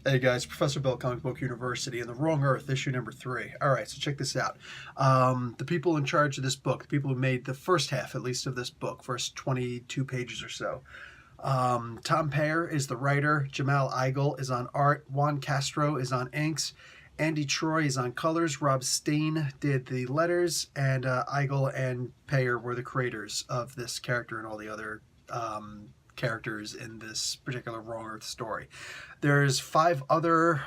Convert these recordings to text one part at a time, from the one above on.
Hey guys, Professor Bill, Comic Book University, and The Wrong Earth, issue number 3. All right, so check this out. The people in charge of this book, the people who made the first half, at least, of this book, first 22 pages or so. Tom Payer is the writer. Jamal Igle is on art. Juan Castro is on inks. Andy Troy is on colors. Rob Steen did the letters, and Igle and Payer were the creators of this character and all the other characters in this particular Wrong Earth story. There's four other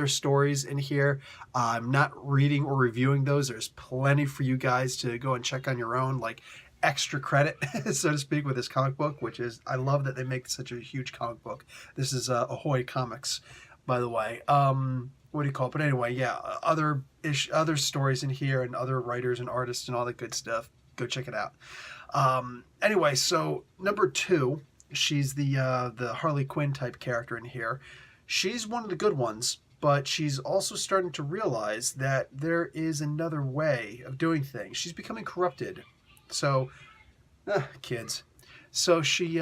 stories in here. I'm not reading or reviewing those. There's plenty for you guys to go and check on your own, like extra credit, so to speak, with this comic book, which is, I love that they make such a huge comic book. This is Ahoy Comics, by the way. What do you call it? But anyway, yeah, other stories in here and other writers and artists and all that good stuff. Go check it out. Anyway, so number 2, she's the Harley Quinn type character in here. She's one of the good ones, but she's also starting to realize that there is another way of doing things. She's becoming corrupted. So, kids. So she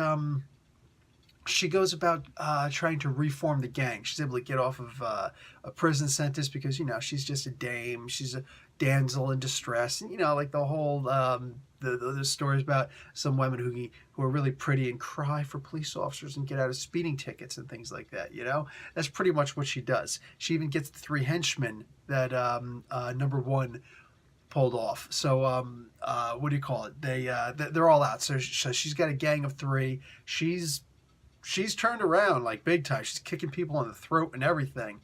goes about trying to reform the gang. She's able to get off of a prison sentence because, you know, she's just a dame. She's a damsel in distress. And, you know, like the whole the stories about some women who are really pretty and cry for police officers and get out of speeding tickets and things like that, you know? That's pretty much what she does. She even gets the 3 henchmen that number 1 pulled off. So what do you call it? They're all out. So she's got a gang of 3. She's turned around like big time. She's kicking people in the throat and everything.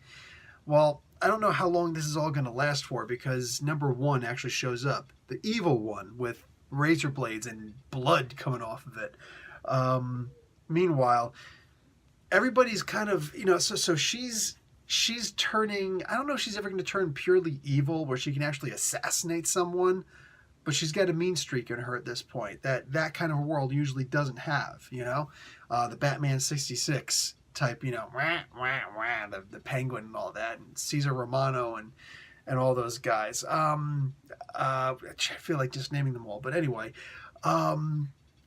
Well, I don't know how long this is all going to last for, because number 1 actually shows up. The evil one with razor blades and blood coming off of it. Meanwhile, everybody's kind of, you know, so she's turning, I don't know if she's ever going to turn purely evil where she can actually assassinate someone, but she's got a mean streak in her at this point that kind of world usually doesn't have, you know? The Batman 66 type, you know, the Penguin and all that, and Cesar Romano and all those guys. I feel like just naming them all, but anyway.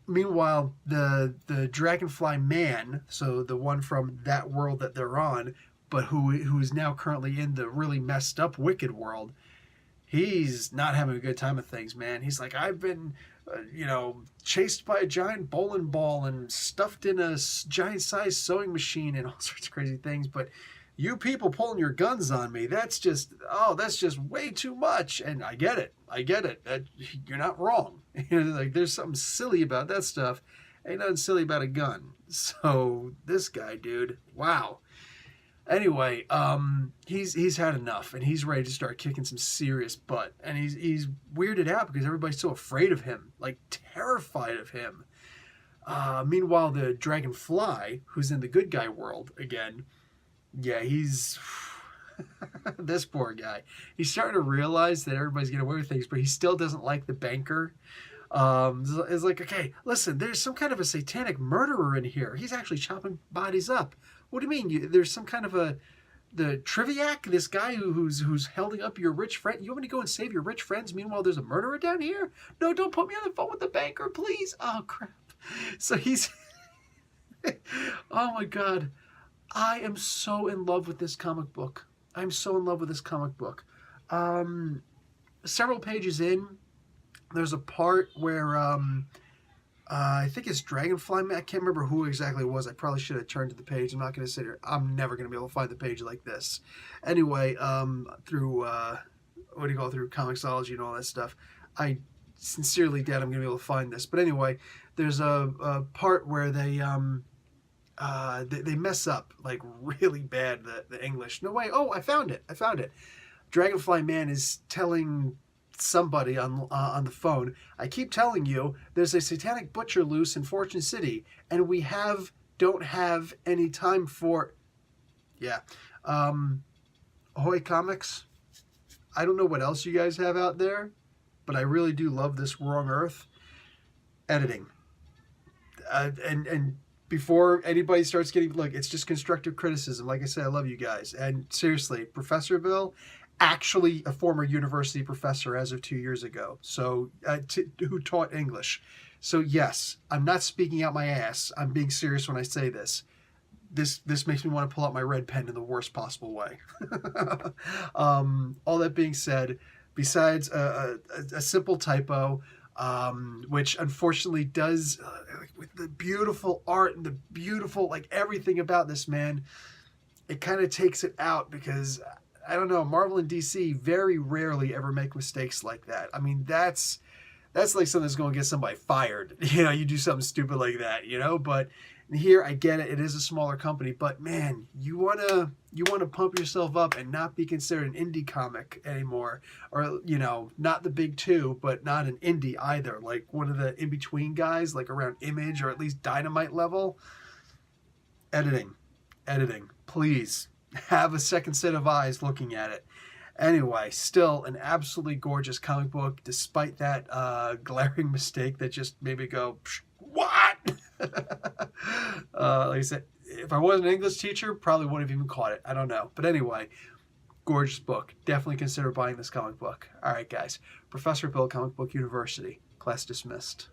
Meanwhile, the Dragonfly Man, so the one from that world that they're on, but who is now currently in the really messed up wicked world, he's not having a good time of things, man. He's like, I've been, chased by a giant bowling ball and stuffed in a giant-sized sewing machine and all sorts of crazy things, but you people pulling your guns on me, that's just way too much. And I get it. You're not wrong. Like, there's something silly about that stuff. Ain't nothing silly about a gun. So this guy, dude, wow. Anyway, he's had enough, and he's ready to start kicking some serious butt. And he's weirded out because everybody's so afraid of him, like terrified of him. Meanwhile, the Dragonfly, who's in the good guy world again, yeah, he's this poor guy. He's starting to realize that everybody's getting away with things, but he still doesn't like the banker. It's like, okay, listen, there's some kind of a satanic murderer in here. He's actually chopping bodies up. What do you mean? There's some kind of the Triviac, this guy who's holding up your rich friend. You want me to go and save your rich friends? Meanwhile, there's a murderer down here? No, don't put me on the phone with the banker, please. Oh, crap. So he's... oh, my God. I am so in love with this comic book. Several pages in, there's a part where I think it's Dragonfly Man. I can't remember who exactly it was. I probably should have turned to the page. I'm not going to sit here. I'm never going to be able to find the page like this. Anyway, through through Comixology and all that stuff, I sincerely doubt I'm going to be able to find this. But anyway, there's a part where they mess up like really bad, the English. No way. Oh, I found it. Dragonfly Man is telling somebody on the phone, I keep telling you, there's a satanic butcher loose in Fortune City, and we don't have any time for... Yeah. Ahoy Comics, I don't know what else you guys have out there, but I really do love this Wrong Earth editing. And before anybody starts getting... Look, it's just constructive criticism. Like I said, I love you guys. And seriously, Professor Bill, actually a former university professor as of 2 years ago, so who taught English. So yes, I'm not speaking out my ass. I'm being serious when I say this. this makes me want to pull out my red pen in the worst possible way. All that being said, besides a simple typo, which unfortunately does, with the beautiful art and the beautiful, like, everything about this, man, it kind of takes it out, because I don't know, Marvel and DC very rarely ever make mistakes like that. I mean, that's like something that's going to get somebody fired. You do something stupid like that, but here, I get it. It is a smaller company, but man, you wanna pump yourself up and not be considered an indie comic anymore, or not the big two, but not an indie either. Like one of the in between guys, like around Image or at least Dynamite level. Editing, please have a second set of eyes looking at it. Anyway, still an absolutely gorgeous comic book, despite that glaring mistake that just made me go, what? Like I said, if I wasn't an English teacher, probably wouldn't have even caught it. I don't know. But anyway, gorgeous book. Definitely consider buying this comic book. All right, guys. Professor Bill, Comic Book University. Class dismissed.